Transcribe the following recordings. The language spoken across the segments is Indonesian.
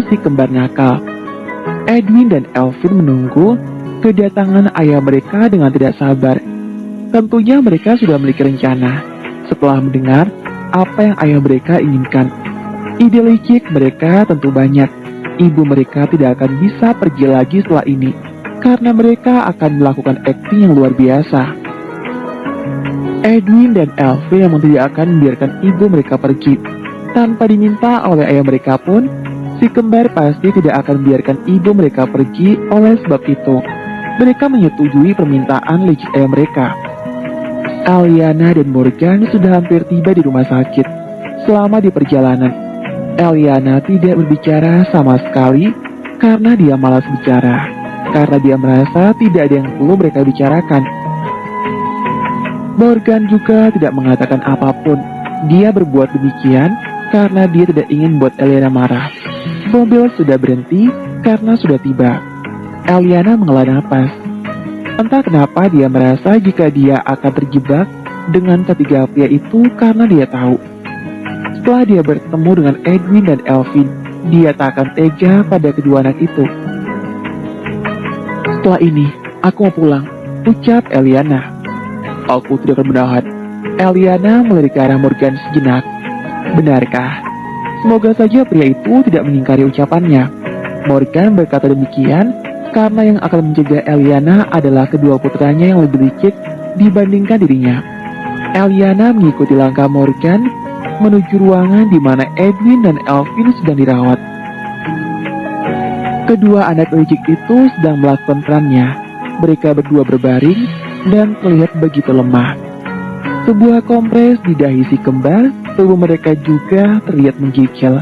si kembar nakal. Edwin dan Elvin menunggu kedatangan ayah mereka dengan tidak sabar. Tentunya mereka sudah memiliki rencana setelah mendengar apa yang ayah mereka inginkan. Ide licik mereka tentu banyak. Ibu mereka tidak akan bisa pergi lagi setelah ini, karena mereka akan melakukan akting yang luar biasa. Edwin dan Elvin memang tidak akan membiarkan ibu mereka pergi. Tanpa diminta oleh ayah mereka pun, si kembar pasti tidak akan membiarkan ibu mereka pergi. Oleh sebab itu, mereka menyetujui permintaan licik ayah mereka. Eliana dan Morgan sudah hampir tiba di rumah sakit. Selama di perjalanan, Eliana tidak berbicara sama sekali karena dia malas bicara. Karena dia merasa tidak ada yang perlu mereka bicarakan. Morgan juga tidak mengatakan apapun. Dia berbuat demikian karena dia tidak ingin buat Eliana marah. Mobil sudah berhenti karena sudah tiba. Eliana menghela napas. Entah kenapa dia merasa jika dia akan terjebak dengan ketiga pria itu karena dia tahu. Setelah dia bertemu dengan Edwin dan Elvin, dia tak akan tega pada kedua anak itu. Setelah ini, aku mau pulang, ucap Eliana. Aku tidak akan menahan. Eliana melirik ke arah Morgan sejenak. Benarkah? Semoga saja pria itu tidak mengingkari ucapannya. Morgan berkata demikian karena yang akan menjaga Eliana adalah kedua putranya yang lebih licik dibandingkan dirinya. Eliana mengikuti langkah Morgan menuju ruangan di mana Edwin dan Elvin sedang dirawat. Kedua anak licik itu sedang melakukan perannya. Mereka berdua berbaring dan terlihat begitu lemah. Sebuah kompres di dahi si kembar, tubuh mereka juga terlihat menggigil.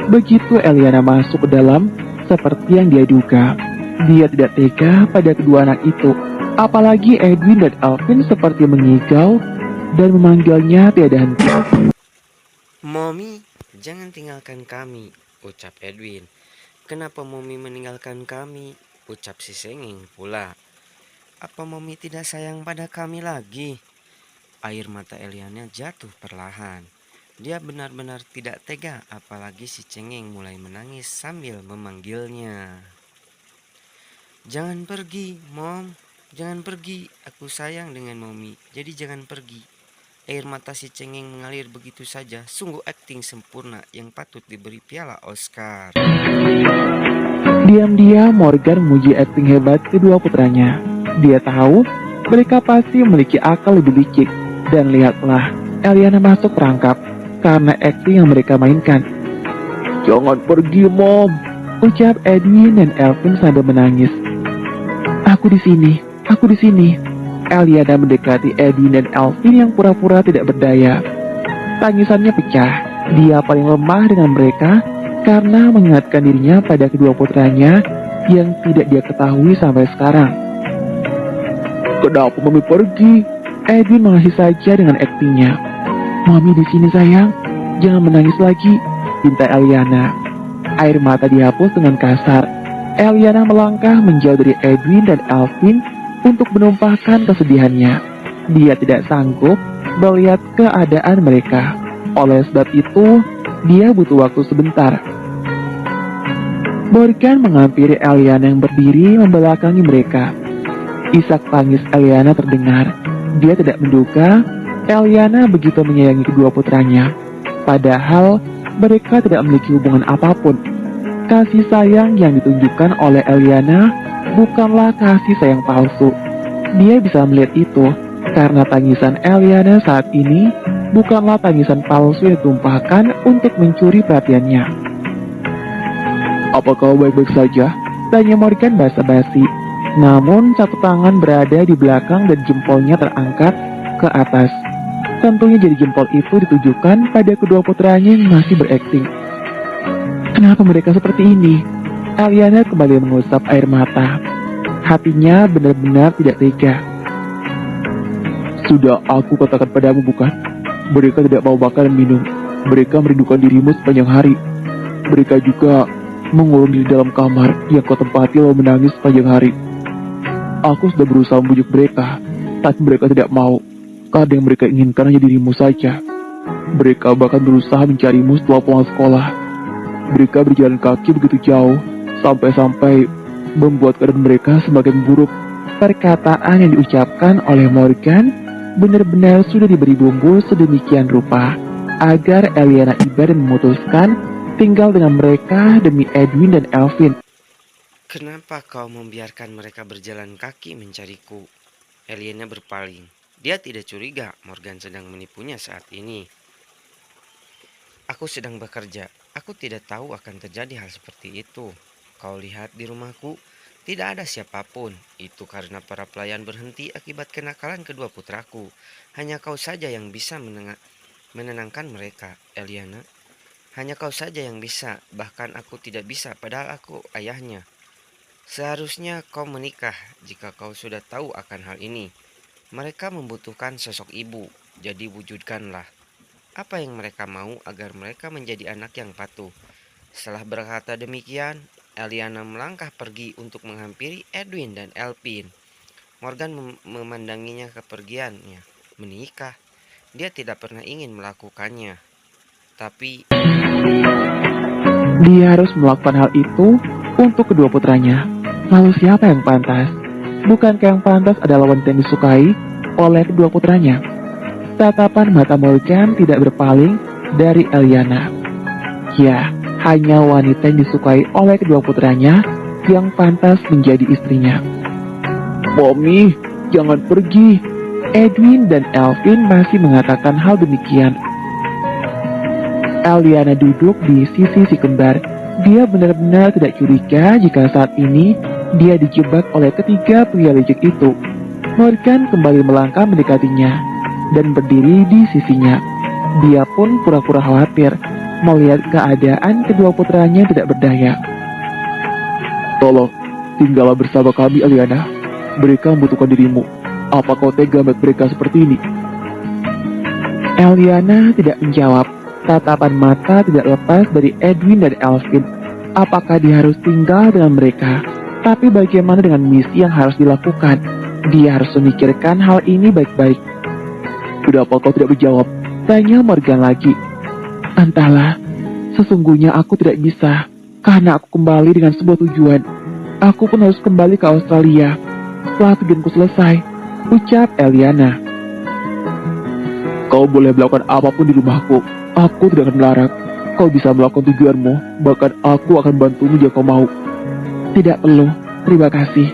Begitu Eliana masuk ke dalam, seperti yang dia duga, dia tidak tega pada kedua anak itu. Apalagi Edwin dan Elvin seperti mengigau dan memanggilnya tiada henti. Mommy, jangan tinggalkan kami, ucap Edwin. Kenapa Mommy meninggalkan kami, ucap si Sengeng pula. Apa Mommy tidak sayang pada kami lagi? Air mata Eliana jatuh perlahan. Dia benar-benar tidak tega, apalagi si Cengeng mulai menangis sambil memanggilnya. Jangan pergi, Mom. Jangan pergi. Aku sayang dengan Mommy, jadi jangan pergi. Air mata si Cengeng mengalir begitu saja. Sungguh akting sempurna yang patut diberi piala Oscar. Diam-diam Morgan memuji akting hebat kedua putranya. Dia tahu mereka pasti memiliki akal lebih licik. Dan lihatlah, Eliana masuk perangkap karena akting yang mereka mainkan. Jangan pergi, Mom, ucap Edwin dan Elvin sambil menangis. Aku di sini, aku di sini. Eliana mendekati Edwin dan Elvin yang pura-pura tidak berdaya. Tangisannya pecah. Dia paling lemah dengan mereka karena mengingatkan dirinya pada kedua putranya yang tidak dia ketahui sampai sekarang. Kenapa Mami pergi? Edwin mengasih saja dengan aktingnya. Mami di sini sayang, jangan menangis lagi, pinta Eliana. Air mata dihapus dengan kasar. Eliana melangkah menjauh dari Edwin dan Elvin untuk menumpahkan kesedihannya. Dia tidak sanggup melihat keadaan mereka. Oleh sebab itu, dia butuh waktu sebentar. Morgan menghampiri Eliana yang berdiri membelakangi mereka. Isak tangis Eliana terdengar. Dia tidak menduga Eliana begitu menyayangi kedua putranya. Padahal mereka tidak memiliki hubungan apapun. Kasih sayang yang ditunjukkan oleh Eliana bukanlah kasih sayang palsu. Dia bisa melihat itu karena tangisan Eliana saat ini bukanlah tangisan palsu yang ditumpahkan untuk mencuri perhatiannya. Apa kau baik-baik saja? Tanya Morgan basa-basi. Namun satu tangan berada di belakang dan jempolnya terangkat ke atas. Tentunya jadi jempol itu ditujukan pada kedua putranya yang masih berakting. Kenapa mereka seperti ini? Eliana kembali mengusap air mata. Hatinya benar-benar tidak tega. Sudah aku katakan padamu bukan? Mereka tidak mau makan dan minum. Mereka merindukan dirimu sepanjang hari. Mereka juga mengurung diri dalam kamar yang kau tempati lalu menangis sepanjang hari. Aku sudah berusaha membujuk mereka, tapi mereka tidak mau. Karena yang mereka inginkan hanya dirimu saja. Mereka bahkan berusaha mencarimu setelah pulang sekolah. Mereka berjalan kaki begitu jauh, sampai-sampai membuat keadaan mereka semakin buruk. Perkataan yang diucapkan oleh Morgan benar-benar sudah diberi bumbu sedemikian rupa agar Eliana iba dan memutuskan tinggal dengan mereka demi Edwin dan Elvin. Kenapa kau membiarkan mereka berjalan kaki mencariku? Eliana berpaling. Dia tidak curiga Morgan sedang menipunya saat ini. Aku sedang bekerja. Aku tidak tahu akan terjadi hal seperti itu. Kau lihat di rumahku, tidak ada siapapun. Itu karena para pelayan berhenti akibat kenakalan kedua putraku. Hanya kau saja yang bisa menenangkan mereka, Eliana. Hanya kau saja yang bisa, bahkan aku tidak bisa, padahal aku ayahnya. Seharusnya kau menikah jika kau sudah tahu akan hal ini. Mereka membutuhkan sosok ibu, jadi wujudkanlah. Apa yang mereka mau agar mereka menjadi anak yang patuh. Setelah berkata demikian, Eliana melangkah pergi untuk menghampiri Edwin dan Elvin. Morgan memandanginya kepergiannya. Menikah, dia tidak pernah ingin melakukannya. Tapi Dia harus melakukan hal itu untuk kedua putranya. Lalu siapa yang pantas? Bukankah yang pantas adalah wanita yang disukai oleh kedua putranya? Tatapan mata Morgan tidak berpaling dari Eliana. Ya, hanya wanita yang disukai oleh kedua putranya yang pantas menjadi istrinya. Mommy, jangan pergi. Edwin dan Elvin masih mengatakan hal demikian. Eliana duduk di sisi si kembar. Dia benar-benar tidak curiga jika saat ini dia dijebak oleh ketiga pria licik itu. Morgan kembali melangkah mendekatinya dan berdiri di sisinya. Dia pun pura-pura khawatir melihat keadaan kedua putranya tidak berdaya. Tolong, tinggallah bersama kami, Eliana. Mereka membutuhkan dirimu. Apa kau tega melihat mereka seperti ini? Eliana tidak menjawab. Tatapan mata tidak lepas dari Edwin dan Elvin. Apakah dia harus tinggal dengan mereka? Tapi bagaimana dengan misi yang harus dilakukan? Dia harus memikirkan hal ini baik-baik. Kenapa kau tidak menjawab? Tanya Morgan lagi. Entahlah, sesungguhnya aku tidak bisa, karena aku kembali dengan sebuah tujuan. Aku pun harus kembali ke Australia setelah tujuanku selesai, ucap Eliana. Kau boleh melakukan apapun di rumahku. Aku tidak akan melarang. Kau bisa melakukan tujuanmu, bahkan aku akan bantumu jika kau mau. Tidak perlu, terima kasih.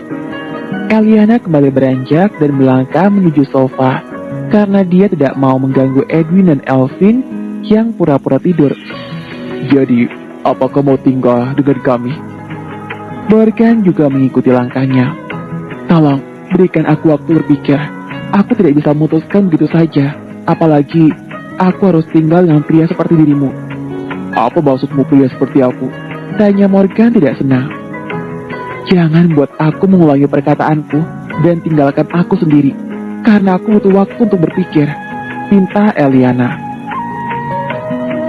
Eliana kembali beranjak dan melangkah menuju sofa, karena dia tidak mau mengganggu Edwin dan Elvin yang pura-pura tidur. Jadi, apakah mau tinggal dengan kami? Morgan juga mengikuti langkahnya. Tolong, berikan aku waktu berpikir. Aku tidak bisa memutuskan begitu saja. Apalagi, aku harus tinggal dengan pria seperti dirimu. Apa maksudmu pria seperti aku? Tanya Morgan tidak senang. Jangan buat aku mengulangi perkataanku dan tinggalkan aku sendiri, karena aku butuh waktu untuk berpikir, pinta Eliana.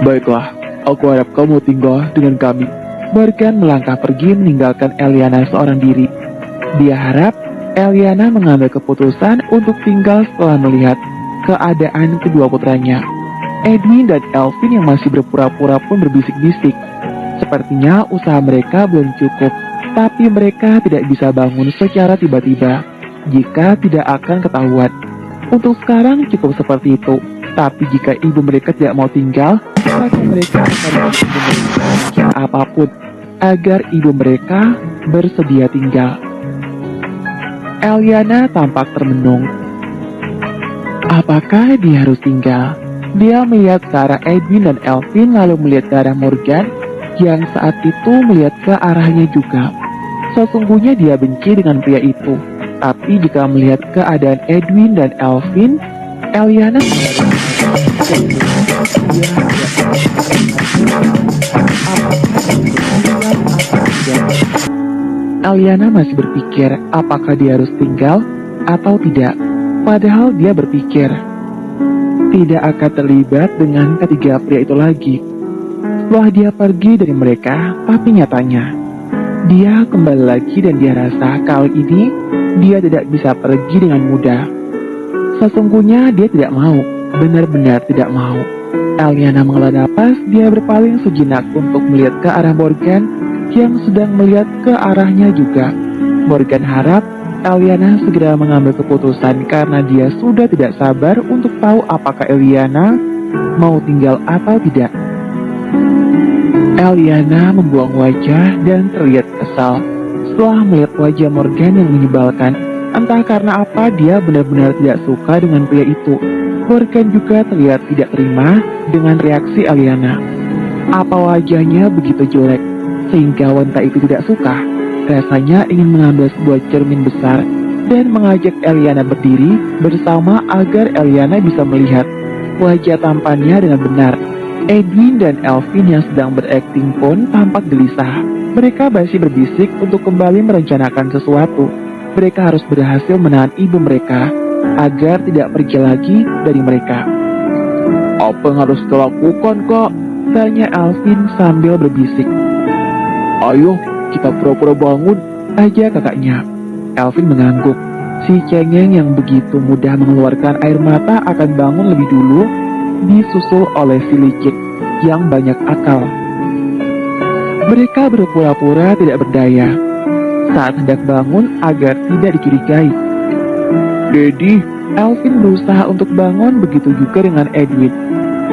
Baiklah, aku harap kamu tinggal dengan kami. Morgan melangkah pergi meninggalkan Eliana seorang diri. Dia harap Eliana mengambil keputusan untuk tinggal setelah melihat keadaan kedua putranya. Edwin dan Elvin yang masih berpura-pura pun berbisik-bisik. Sepertinya usaha mereka belum cukup, tapi mereka tidak bisa bangun secara tiba-tiba jika tidak akan ketahuan. Untuk sekarang cukup seperti itu, tapi jika ibu mereka tidak mau tinggal, maka mereka akan membantu ibu mereka apapun agar ibu mereka bersedia tinggal. Eliana tampak termenung. Apakah dia harus tinggal? Dia melihat ke arah Edwin dan Elvin, lalu melihat ke arah Morgan yang saat itu melihat ke arahnya juga. Sesungguhnya dia benci dengan pria itu, tapi jika melihat keadaan Edwin dan Elvin, Eliana Eliana masih berpikir apakah dia harus tinggal atau tidak. Padahal dia berpikir tidak akan terlibat dengan ketiga pria itu lagi. Setelah dia pergi dari mereka, tapi nyatanya dia kembali lagi dan dia rasa kali ini dia tidak bisa pergi dengan mudah. Sesungguhnya dia tidak mau, benar-benar tidak mau. Eliana menghela napas, dia berpaling sejenak untuk melihat ke arah Morgan yang sedang melihat ke arahnya juga. Morgan harap Eliana segera mengambil keputusan karena dia sudah tidak sabar untuk tahu apakah Eliana mau tinggal atau tidak. Eliana membuang wajah dan terlihat kesal setelah melihat wajah Morgan yang menyebalkan. Entah karena apa dia benar-benar tidak suka dengan pria itu. Morgan juga terlihat tidak terima dengan reaksi Eliana. Apa wajahnya begitu jelek sehingga wanita itu tidak suka? Rasanya ingin mengambil sebuah cermin besar dan mengajak Eliana berdiri bersama agar Eliana bisa melihat wajah tampannya dengan benar. Edwin dan Elvin yang sedang berakting pun tampak gelisah. Mereka masih berbisik untuk kembali merencanakan sesuatu. Mereka harus berhasil menahan ibu mereka agar tidak pergi lagi dari mereka. Apa yang harus kita lakukan, Kak? Tanya Elvin sambil berbisik. Ayo, kita pura-pura bangun aja kakaknya. Elvin mengangguk. Si cengeng yang begitu mudah mengeluarkan air mata akan bangun lebih dulu, disusul oleh si licik yang banyak akal. Mereka berpura-pura tidak berdaya saat hendak bangun agar tidak dicurigai. Dedi, Elvin berusaha untuk bangun, begitu juga dengan Edwin.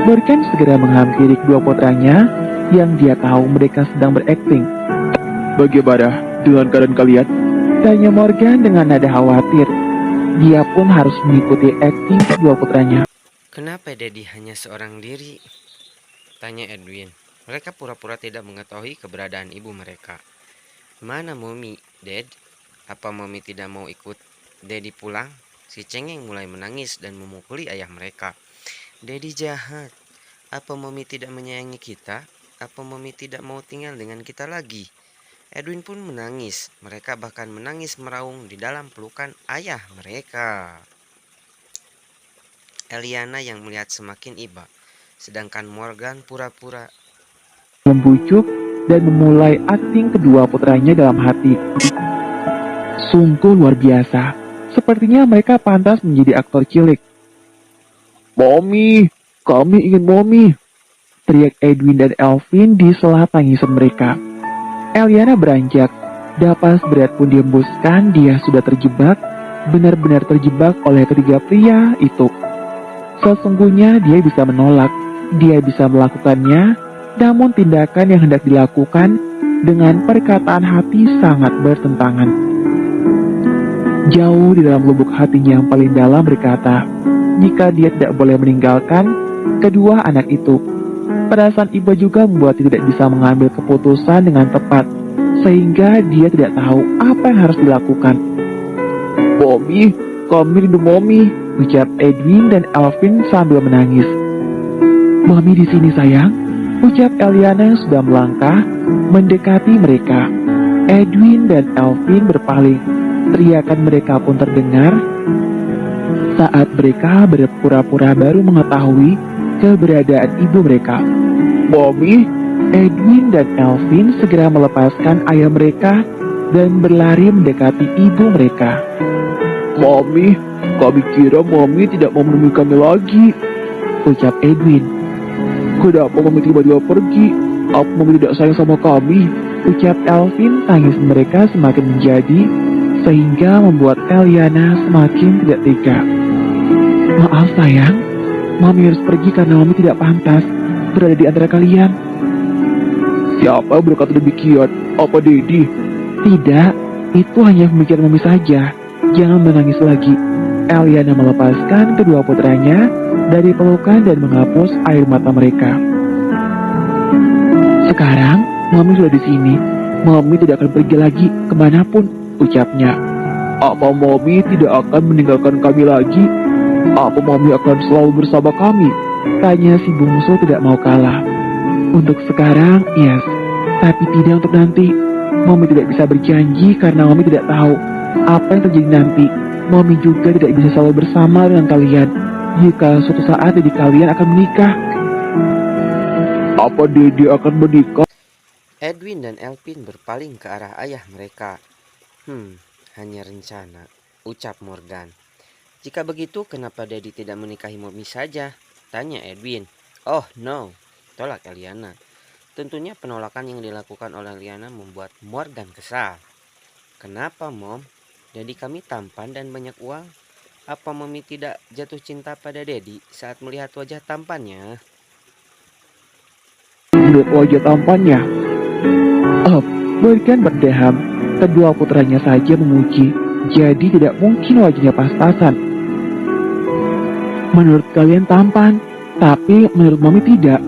Morgan segera menghampiri kedua putranya yang dia tahu mereka sedang berakting. Bagaimana dengan keadaan kalian? Tanya Morgan dengan nada khawatir. Dia pun harus mengikuti akting kedua putranya. Kenapa Daddy hanya seorang diri? Tanya Edwin. Mereka pura-pura tidak mengetahui keberadaan ibu mereka. Mana Mommy, Dad? Apa Mommy tidak mau ikut Daddy pulang? Si cengeng mulai menangis dan memukuli ayah mereka. Daddy jahat. Apa Mommy tidak menyayangi kita? Apa Mommy tidak mau tinggal dengan kita lagi? Edwin pun menangis. Mereka bahkan menangis meraung di dalam pelukan ayah mereka. Eliana yang melihat semakin iba, sedangkan Morgan pura-pura Membujuk dan memulai akting kedua putranya dalam hati. Sungguh luar biasa. Sepertinya mereka pantas menjadi aktor cilik. Mommy, kami ingin Mommy, teriak Edwin dan Elvin di sela tangisan mereka. Eliana beranjak. Napas berat pun dihembuskan. Dia sudah terjebak, benar-benar terjebak oleh ketiga pria itu. Sesungguhnya dia bisa menolak, dia bisa melakukannya, namun tindakan yang hendak dilakukan dengan perkataan hati sangat bertentangan. Jauh di dalam lubuk hatinya yang paling dalam berkata, jika dia tidak boleh meninggalkan kedua anak itu. Perasaan iba juga membuat dia tidak bisa mengambil keputusan dengan tepat, sehingga dia tidak tahu apa yang harus dilakukan. Mommy, kami rindu Mommy, ucap Edwin dan Elvin sambil menangis. Mommy di sini sayang, ucap Eliana yang sudah melangkah mendekati mereka. Edwin dan Elvin berpaling. Teriakan mereka pun terdengar saat mereka berpura-pura baru mengetahui keberadaan ibu mereka. Mommy, Edwin dan Elvin segera melepaskan ayah mereka dan berlari mendekati ibu mereka. Mommy, kami kira Mommy tidak mau menemui kami lagi, ucap Edwin. Kenapa Mommy tiba-tiba pergi? Apa Mommy tidak sayang sama kami? Ucap Elvin. Tangis mereka semakin menjadi sehingga membuat Eliana semakin tidak tega. Maaf sayang, Mami harus pergi karena Mami tidak pantas berada di antara kalian. Siapa yang berkata demikian? Apa Daddy? Tidak, itu hanya pemikiran Mami saja. Jangan menangis lagi. Eliana melepaskan kedua putranya dari pelukan dan menghapus air mata mereka. Sekarang, Mami sudah di sini. Mami tidak akan pergi lagi kemanapun, ucapnya. Apa Mami tidak akan meninggalkan kami lagi? Apa Mami akan selalu bersama kami? Tanya si bungsu tidak mau kalah. Untuk sekarang, yes. Tapi tidak untuk nanti. Mami tidak bisa berjanji karena Mami tidak tahu apa yang terjadi nanti. Mami juga tidak bisa selalu bersama dengan kalian jika suatu saat Dedi kalian akan menikah. Apa Dedi akan menikah? Edwin dan Elvin berpaling ke arah ayah mereka. Hanya rencana, ucap Morgan. Jika begitu, kenapa Daddy tidak menikahi Mommy saja? Tanya Edwin. Oh no, tolak Eliana. Tentunya penolakan yang dilakukan oleh Eliana membuat Morgan kesal. Kenapa, Mom? Daddy kami tampan dan banyak uang. Apa Mommy tidak jatuh cinta pada Daddy saat melihat wajah tampannya? Melihat wajah tampannya, oh, Morgan berdeham. Kedua putranya saja memuji, jadi tidak mungkin wajahnya pas-pasan. Menurut kalian tampan, tapi menurut Mami tidak.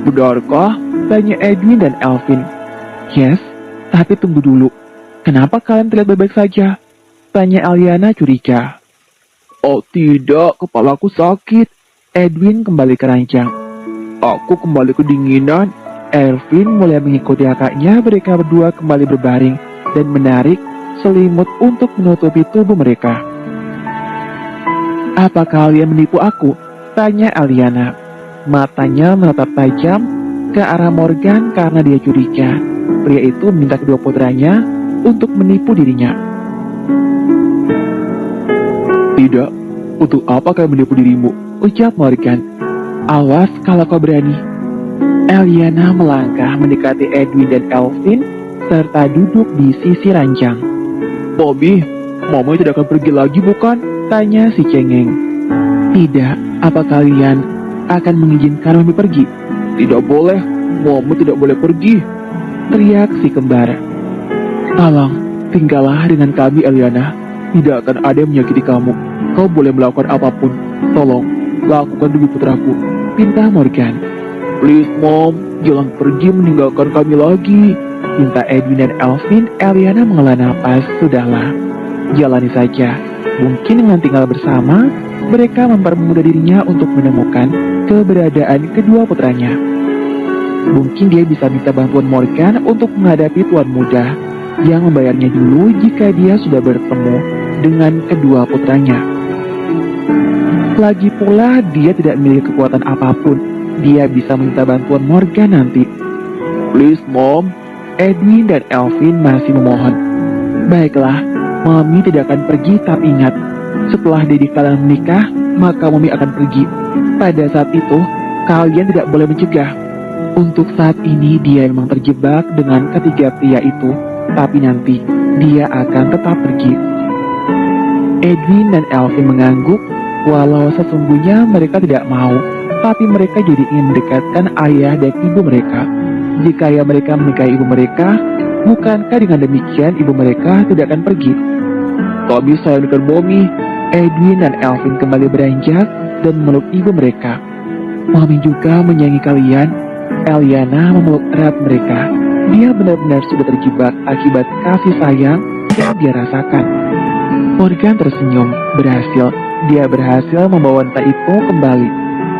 Benarkah? Tanya Edwin dan Elvin. Yes, tapi tunggu dulu. Kenapa kalian terlihat baik-baik saja? Tanya Aliana curiga. Oh tidak, kepalaku sakit. Edwin kembali ke ranjang. Aku kembali kedinginan. Elvin mulai mengikuti kakaknya, mereka berdua kembali berbaring dan menarik selimut untuk menutupi tubuh mereka. Apa kalian menipu aku? Tanya Aliana. Matanya menatap tajam ke arah Morgan karena dia curiga. Pria itu meminta kedua putranya untuk menipu dirinya. Tidak, untuk apa kau menipu dirimu? Ucap Morgan. Awas kalau kau berani. Eliana melangkah mendekati Edwin dan Elvin serta duduk di sisi ranjang. Bobby, Mama tidak akan pergi lagi bukan? Tanya si cengeng. Tidak, apa kalian akan mengizinkan Mami pergi? Tidak boleh, Mama tidak boleh pergi. Teriak si kembar. Tolong, tinggallah dengan kami Eliana. Tidak akan ada yang menyakiti kamu. Kau boleh melakukan apapun. Tolong, lakukan demi putraku. Pinta Morgan. Please Mom, jangan pergi meninggalkan kami lagi. Pinta Edwin dan Elvin. Eliana menghela napas. Sudahlah, jalani saja. Mungkin dengan tinggal bersama, mereka mempermudah dirinya untuk menemukan keberadaan kedua putranya. Mungkin dia bisa minta bantuan Morgan untuk menghadapi tuan muda yang membayarnya dulu jika dia sudah bertemu dengan kedua putranya. Lagi pula dia tidak memiliki kekuatan apapun. Dia bisa minta bantuan Morgan nanti. Please Mom, Edwin dan Elvin masih memohon. Baiklah, Mami tidak akan pergi, tapi ingat, setelah Daddy kalian menikah, maka Mami akan pergi. Pada saat itu, kalian tidak boleh mencegah. Untuk saat ini dia memang terjebak dengan ketiga pria itu, tapi nanti dia akan tetap pergi. Edwin dan Elvin mengangguk, walau sesungguhnya mereka tidak mau, tapi mereka jadi ingin mendekatkan ayah dan ibu mereka. Jika ayah mereka menikahi ibu mereka, bukankah dengan demikian ibu mereka tidak akan pergi? Kami sayang dengan Mommy. Edwin dan Elvin kembali beranjak dan memeluk ibu mereka. Mami juga menyayangi kalian. Eliana memeluk erat mereka. Dia benar-benar sudah terjebak akibat kasih sayang yang dia rasakan. Morgan tersenyum. Dia berhasil membawa wanita itu kembali.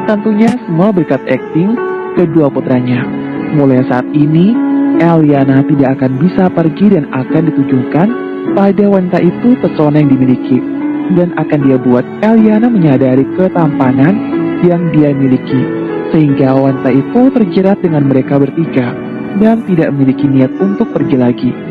Tentunya semua berkat akting kedua putranya. Mulai saat ini, Eliana tidak akan bisa pergi dan akan ditujukan pada wanita itu pesona yang dimiliki. Dan akan dia buat Eliana menyadari ketampanan yang dia miliki. Sehingga wanita itu terjerat dengan mereka bertiga dan tidak memiliki niat untuk pergi lagi.